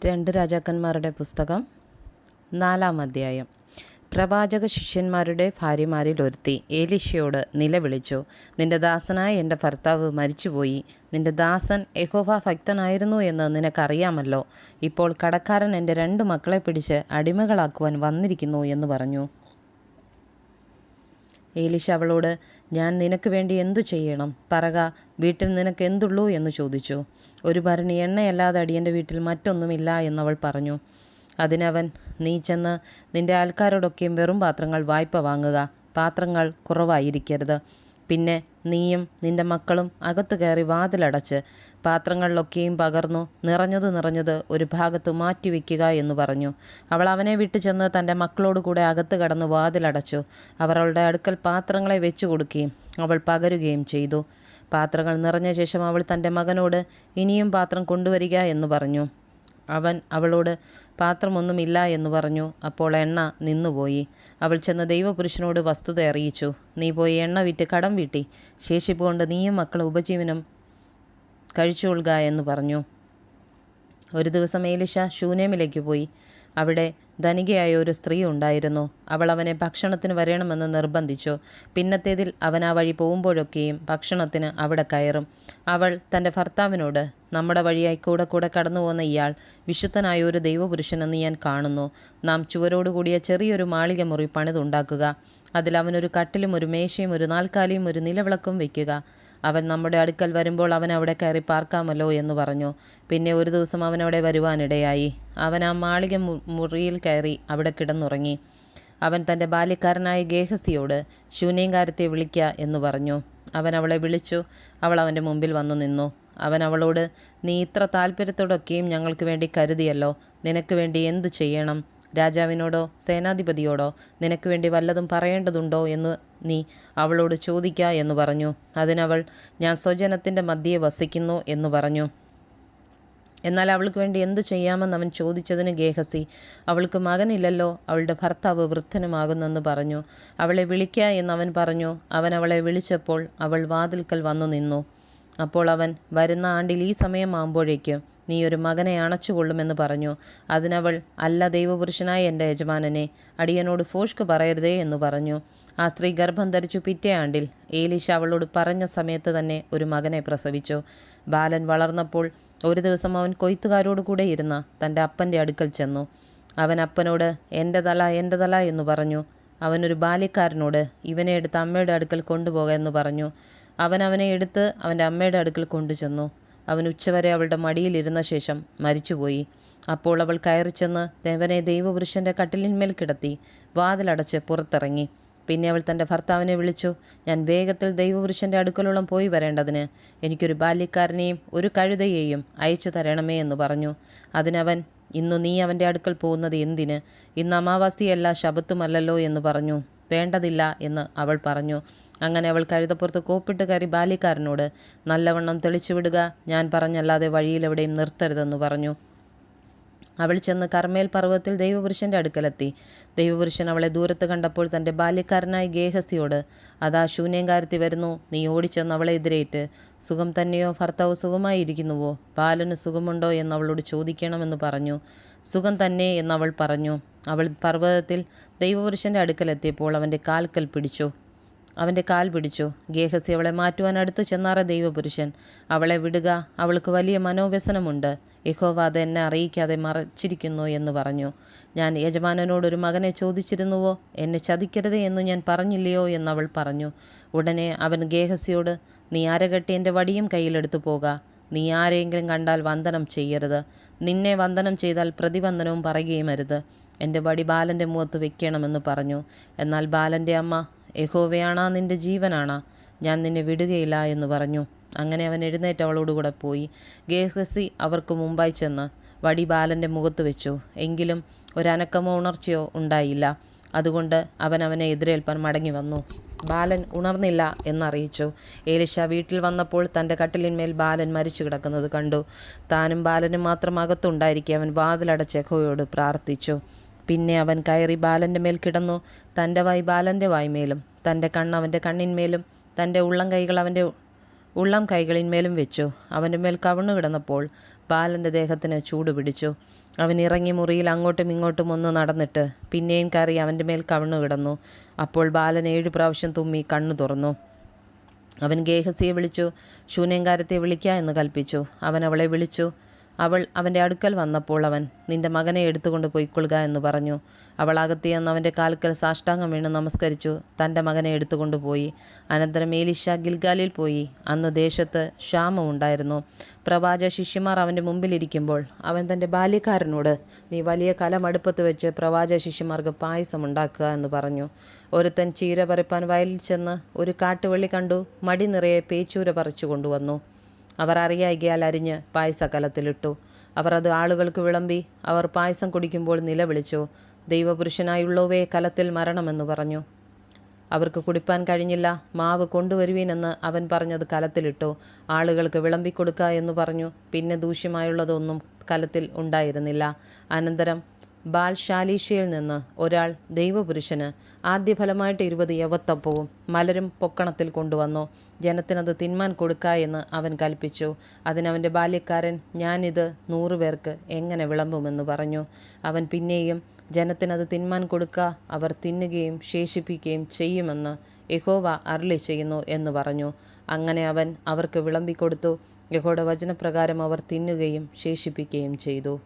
രണ്ട് രാജാക്കന്മാരുടെ പുസ്തകം 4-ാം അധ്യായം. പ്രവാചക ശിഷ്യന്മാരുടെ ഭാര്യമാരിൽ ഒരുത്തി ഏലീശയോട് നിലവിളിച്ചു, നിന്റെ ദാസനായ എൻ്റെ ഭർത്താവ് മരിച്ചുപോയി. നിന്റെ ദാസൻ യഹോവ ഭക്തനായിരുന്നു എന്ന് നിനക്കറിയാമല്ലോ. ഇപ്പോൾ കടക്കാരൻ എൻ്റെ 2 മക്കളെ പിടിച്ച് അടിമകളാക്കുവാൻ വന്നിരിക്കുന്നു എന്ന് പറഞ്ഞു. ഏലീശ അവളോട്, ഞാൻ നിനക്ക് വേണ്ടി എന്തു ചെയ്യണം? പറക, വീട്ടിൽ നിനക്ക് എന്തുള്ളൂ എന്ന് ചോദിച്ചു. ഒരു ഭരണി എണ്ണയല്ലാതെ അടിയൻ്റെ വീട്ടിൽ മറ്റൊന്നുമില്ല എന്നവൾ പറഞ്ഞു. അതിനവൻ, നീ ചെന്ന് നിന്റെ അയൽക്കാരോടൊക്കെയും വെറും പാത്രങ്ങൾ വായ്പ വാങ്ങുക, പാത്രങ്ങൾ കുറവായിരിക്കരുത്. പിന്നെ നീയും നിന്റെ മക്കളും അകത്തു കയറി വാതിലടച്ച് പാത്രങ്ങളിലൊക്കെയും പകർന്നു നിറഞ്ഞത് ഒരു ഭാഗത്ത് മാറ്റിവെക്കുക എന്ന് പറഞ്ഞു. അവൾ അവനെ വിട്ടു ചെന്ന് തൻ്റെ മക്കളോട് കൂടെ അകത്ത് കടന്ന് വാതിലടച്ചു. അവർ അവളുടെ അടുക്കൽ പാത്രങ്ങളെ വെച്ചു കൊടുക്കുകയും അവൾ പകരുകയും ചെയ്തു. പാത്രങ്ങൾ നിറഞ്ഞ ശേഷം അവൾ തൻ്റെ മകനോട്, ഇനിയും പാത്രം കൊണ്ടുവരിക എന്ന് പറഞ്ഞു. അവൻ അവളോട്, പാത്രമൊന്നുമില്ല എന്ന് പറഞ്ഞു. അപ്പോൾ എണ്ണ നിന്നുപോയി. അവൾ ചെന്ന് ദൈവപുരുഷനോട് വസ്തുത അറിയിച്ചു. നീ പോയി എണ്ണ വിറ്റ് കടം വീട്ടി ശേഷിപ്പ് കൊണ്ട് നീയും മക്കളും ഉപജീവനം കഴിച്ചുകൊള്ളുക എന്ന് പറഞ്ഞു. ഒരു ദിവസം ഏലീശ ശൂനേമിലേക്ക് പോയി. അവിടെ ധനികയായ ഒരു സ്ത്രീ ഉണ്ടായിരുന്നു. അവൾ അവനെ ഭക്ഷണത്തിന് വരണമെന്ന് നിർബന്ധിച്ചു. പിന്നത്തേതിൽ അവൻ ആ വഴി പോകുമ്പോഴൊക്കെയും ഭക്ഷണത്തിന് അവിടെ കയറും. അവൾ തൻ്റെ ഭർത്താവിനോട്, നമ്മുടെ വഴിയായി കൂടെ കടന്നു പോകുന്ന ഇയാൾ വിശുദ്ധനായ ഒരു ദൈവപുരുഷനെന്ന് ഞാൻ കാണുന്നു. നാം ചുവരോടുകൂടിയ ചെറിയൊരു മാളിക മുറി പണിതുണ്ടാക്കുക. അതിൽ അവനൊരു കട്ടിലും ഒരു മേശയും ഒരു നാൽക്കാലിയും ഒരു നിലവിളക്കും വയ്ക്കുക. അവൻ നമ്മുടെ അടുക്കൽ വരുമ്പോൾ അവൻ അവിടെ കയറി പാർക്കാമല്ലോ എന്ന് പറഞ്ഞു. പിന്നെ ഒരു ദിവസം അവൻ അവിടെ വരുവാനിടയായി. അവൻ ആ മാളിക മുറിയിൽ കയറി അവിടെ കിടന്നുറങ്ങി. അവൻ തൻ്റെ ബാല്യക്കാരനായ ഗേഹസിയോട്, ശൂന്യംകാരത്തെ വിളിക്ക എന്ന് പറഞ്ഞു. അവൻ അവളെ വിളിച്ചു. അവൾ അവൻ്റെ മുമ്പിൽ വന്നു നിന്നു. അവൻ അവളോട്, നീ ഇത്ര താല്പര്യത്തോടൊക്കെയും ഞങ്ങൾക്ക് വേണ്ടി കരുതിയല്ലോ. നിനക്ക് വേണ്ടി എന്തു ചെയ്യണം? രാജാവിനോടോ സേനാധിപതിയോടോ നിനക്ക് വേണ്ടി വല്ലതും പറയേണ്ടതുണ്ടോ എന്ന് നീ അവളോട് ചോദിക്ക എന്ന് പറഞ്ഞു. അതിനവൾ, ഞാൻ സ്വജനത്തിൻ്റെ മധ്യേ വസിക്കുന്നു എന്ന് പറഞ്ഞു. എന്നാൽ അവൾക്ക് വേണ്ടി എന്തു ചെയ്യാമെന്ന് അവൻ ചോദിച്ചതിന് ഗേഹസി, അവൾക്ക് മകനില്ലല്ലോ, അവളുടെ ഭർത്താവ് വൃദ്ധനുമാകുന്നെന്ന് പറഞ്ഞു. അവളെ വിളിക്ക എന്നവൻ പറഞ്ഞു. അവൻ അവളെ വിളിച്ചപ്പോൾ അവൾ വാതിൽക്കൽ വന്നു നിന്നു. അപ്പോൾ അവൻ, വരുന്ന ആണ്ടിൽ ഈ സമയമാകുമ്പോഴേക്കും നീ ഒരു മകനെ അണച്ചുകൊള്ളുമെന്ന് പറഞ്ഞു. അതിനവൾ, അല്ല ദൈവപുരുഷനായ എൻ്റെ യജമാനനെ, അടിയനോട് ഫോഷ്ക്ക് പറയരുതേ എന്ന് പറഞ്ഞു. ആ സ്ത്രീ ഗർഭം ധരിച്ചു. പിറ്റേ ആണ്ടിൽ ഏലീശ അവളോട് പറഞ്ഞ സമയത്ത് തന്നെ ഒരു മകനെ പ്രസവിച്ചു. ബാലൻ വളർന്നപ്പോൾ ഒരു ദിവസം അവൻ കൊയ്ത്തുകാരോട് കൂടെ ഇരുന്ന തൻ്റെ അപ്പൻ്റെ അടുക്കൽ ചെന്നു. അവൻ അപ്പനോട്, എൻ്റെ തല എന്ന് പറഞ്ഞു. അവനൊരു ബാല്യക്കാരനോട്, ഇവനെ എടുത്ത് അമ്മയുടെ അടുക്കൽ കൊണ്ടുപോക എന്ന് പറഞ്ഞു. അവൻ അവനെ എടുത്ത് അവൻ്റെ അമ്മയുടെ അടുക്കൽ കൊണ്ടുചെന്നു. അവൻ ഉച്ചവരെ അവളുടെ മടിയിലിരുന്ന ശേഷം മരിച്ചുപോയി. അപ്പോൾ അവൾ കയറി ചെന്ന് അവനെ ദൈവപുരുഷൻ്റെ കട്ടിലിന്മേൽ കിടത്തി വാതിലടച്ച് പുറത്തിറങ്ങി. പിന്നെ അവൾ തൻ്റെ ഭർത്താവിനെ വിളിച്ചു, ഞാൻ വേഗത്തിൽ ദൈവപുരുഷൻ്റെ അടുക്കലോളം പോയി വരേണ്ടതിന് എനിക്കൊരു ബാല്യക്കാരനെയും ഒരു കഴുതയെയും അയച്ചു തരണമേ എന്ന് പറഞ്ഞു. അതിനവൻ, ഇന്നു നീ അവൻ്റെ അടുക്കൽ പോകുന്നത് എന്തിന്? ഇന്ന് അമാവാസിയല്ല, ശബത്തുമല്ലല്ലോ എന്ന് പറഞ്ഞു. വേണ്ടതില്ല എന്ന് അവൾ പറഞ്ഞു. അങ്ങനെ അവൾ കഴുതപ്പുറത്ത് കോപ്പിട്ട് കയറി ബാല്യക്കാരനോട്, നല്ലവണ്ണം തെളിച്ചു വിടുക, ഞാൻ പറഞ്ഞല്ലാതെ വഴിയിലെവിടെയും നിർത്തരുതെന്ന് പറഞ്ഞു. അവൾ ചെന്ന് കർമ്മേൽ പർവ്വതത്തിൽ ദൈവപുരുഷൻ്റെ അടുക്കലെത്തി. ദൈവപുരുഷൻ അവളെ ദൂരത്ത് കണ്ടപ്പോൾ തൻ്റെ ബാല്യക്കാരനായ ഗേഹസിയോട്, അതാ ശൂന്യംകാരത്തി വരുന്നു, നീ ഓടിച്ചെന്ന് അവളെ എതിരേറ്റ്, സുഖം തന്നെയോ, ഭർത്താവ് സുഖമായിരിക്കുന്നുവോ, ബാലന് സുഖമുണ്ടോ എന്ന് അവളോട് ചോദിക്കണമെന്ന് പറഞ്ഞു. സുഖം തന്നെ എന്നവൾ പറഞ്ഞു. അവൾ പർവ്വതത്തിൽ ദൈവപുരുഷൻ്റെ അടുക്കലെത്തിയപ്പോൾ അവൻ്റെ കാൽ പിടിച്ചു. ഗേഹസി അവളെ മാറ്റുവാൻ അടുത്തു ചെന്നാറ ദൈവപുരുഷൻ, അവളെ വിടുക, അവൾക്ക് വലിയ മനോവ്യസനമുണ്ട്, യഹോവ അത് എന്നെ അറിയിക്കാതെ മറച്ചിരിക്കുന്നു എന്ന് പറഞ്ഞു. ഞാൻ യജമാനനോടൊരു മകനെ ചോദിച്ചിരുന്നുവോ? എന്നെ ചതിക്കരുതേ എന്ന് ഞാൻ പറഞ്ഞില്ലയോ എന്നവൾ പറഞ്ഞു. ഉടനെ അവൻ ഗേഹസിയോട്, നീ അരകെട്ടി എൻ്റെ വടിയും കയ്യിലെടുത്തു പോക. നീ ആരെങ്കിലും കണ്ടാൽ വന്ദനം ചെയ്യരുത്. നിന്നെ വന്ദനം ചെയ്താൽ പ്രതിവന്ദനവും പറയുകയും അരുത്. എൻ്റെ വടി ബാലൻ്റെ മുഖത്ത് വെക്കണമെന്ന് പറഞ്ഞു. എന്നാൽ ബാലൻ്റെ അമ്മ, യഹോവയാണാ നിൻ്റെ ജീവനാണാ, ഞാൻ നിന്നെ വിടുകയില്ല എന്ന് പറഞ്ഞു. അങ്ങനെ അവൻ എഴുന്നേറ്റ് അവളോടുകൂടെ പോയി. ഗേഹസി അവർക്ക് മുമ്പായി ചെന്ന് വടി ബാലൻ്റെ മുഖത്ത് വെച്ചു. എങ്കിലും ഒരനക്കമോ ഉണർച്ചയോ ഉണ്ടായില്ല. അതുകൊണ്ട് അവൻ അവനെ എതിരേൽപ്പാൻ മടങ്ങി വന്നു. ബാലൻ ഉണർന്നില്ല എന്നറിയിച്ചു. ഏലീശ വീട്ടിൽ വന്നപ്പോൾ തൻ്റെ കട്ടിലിന്മേൽ ബാലൻ മരിച്ചു കിടക്കുന്നത് കണ്ടു. താനും ബാലനും മാത്രം അകത്തുണ്ടായിരിക്കെ അവൻ വാതിലടച്ച് യഹോവയോട് പ്രാർത്ഥിച്ചു. പിന്നെ അവൻ കയറി ബാലൻ്റെ മേൽ കിടന്നു. തൻ്റെ വായ് ബാലൻ്റെ വായ്മേലും തൻ്റെ കണ്ണ് അവൻ്റെ കണ്ണിന്മേലും തൻ്റെ ഉള്ളം കൈകൾ അവൻ്റെ ഉള്ളം കൈകളിന്മേലും വെച്ചു. അവൻ്റെ മേൽ കവിണ്ണു കിടന്നപ്പോൾ ബാലൻ്റെ ദേഹത്തിന് ചൂട് പിടിച്ചു. അവൻ ഇറങ്ങി മുറിയിൽ അങ്ങോട്ടും ഇങ്ങോട്ടും ഒന്ന് നടന്നിട്ട് പിന്നെയും കയറി അവൻ്റെ മേൽ കവിണ്ണു കിടന്നു. അപ്പോൾ ബാലൻ 7 പ്രാവശ്യം തുമ്മി കണ്ണു തുറന്നു. അവൻ ഗേഹസിയെ വിളിച്ചു, ശൂന്യങ്കാരത്തെ വിളിക്ക എന്ന് കൽപ്പിച്ചു. അവൻ അവളെ വിളിച്ചു. അവൾ അവൻ്റെ അടുക്കൽ വന്നപ്പോൾ അവൻ, നിന്റെ മകനെ എടുത്തുകൊണ്ട് പൊയ്ക്കൊള്ളുക എന്ന് പറഞ്ഞു. അവൾ അകത്തിയെന്ന് അവൻ്റെ കാൽക്കൽ സാഷ്ടാംഗം വീണ് നമസ്കരിച്ചു തൻ്റെ മകനെ എടുത്തുകൊണ്ടുപോയി. അനന്തരം ഏലീശ ഗിൽഗാലിൽ പോയി. അന്ന് ദേശത്ത് ക്ഷാമം ഉണ്ടായിരുന്നു. പ്രവാചക ശിഷ്യന്മാർ അവൻ്റെ മുമ്പിലിരിക്കുമ്പോൾ അവൻ തൻ്റെ ബാല്യക്കാരനോട്, നീ വലിയ കലം അടുപ്പത്ത് വെച്ച് പ്രവാചക ശിഷ്യന്മാർക്ക് പായസം ഉണ്ടാക്കുക എന്ന് പറഞ്ഞു. ഒരുത്തൻ ചീര പറിപ്പാൻ വയലിൽ ചെന്ന് ഒരു കാട്ടുവള്ളി കണ്ടു. മടി നിറയെ പേച്ചൂര പറിച്ചു കൊണ്ടുവന്നു. അവർ അറിയായികയാൽ അരിഞ്ഞ് പായസക്കലത്തിലിട്ടു. അവർ അത് ആളുകൾക്ക് വിളമ്പി. അവർ പായസം കുടിക്കുമ്പോൾ നിലവിളിച്ചു, ദൈവപുരുഷനായുള്ളവേ, കലത്തിൽ മരണമെന്ന് പറഞ്ഞു. അവർക്ക് കുടിപ്പാൻ കഴിഞ്ഞില്ല. മാവ് കൊണ്ടുവരുവീനെന്ന് അവൻ പറഞ്ഞത് കലത്തിലിട്ടു. ആളുകൾക്ക് വിളമ്പിക്കൊടുക്ക എന്ന് പറഞ്ഞു. പിന്നെ ദൂഷ്യമായുള്ളതൊന്നും കലത്തിൽ ഉണ്ടായിരുന്നില്ല. അനന്തരം ബാൽ ഷാലീഷയിൽ നിന്ന് ഒരാൾ ദൈവപുരുഷന് ആദ്യഫലമായിട്ട് 20 യവത്തപ്പവും മലരും പൊക്കണത്തിൽ കൊണ്ടുവന്നു. ജനത്തിനത് തിന്മാൻ കൊടുക്ക എന്ന് അവൻ കൽപ്പിച്ചു. അതിനവൻ്റെ ബാല്യക്കാരൻ, ഞാനിത് 100 പേർക്ക് എങ്ങനെ വിളമ്പുമെന്ന് പറഞ്ഞു. അവൻ പിന്നെയും, ജനത്തിനത് തിന്മാൻ കൊടുക്ക, അവർ തിന്നുകയും ശേഷിപ്പിക്കുകയും ചെയ്യുമെന്ന് യഹോവ അരുളി ചെയ്യുന്നു എന്ന് പറഞ്ഞു. അങ്ങനെ അവൻ അവർക്ക് വിളമ്പിക്കൊടുത്തു. യഹോവയുടെ വചനപ്രകാരം അവർ തിന്നുകയും ശേഷിപ്പിക്കുകയും ചെയ്തു.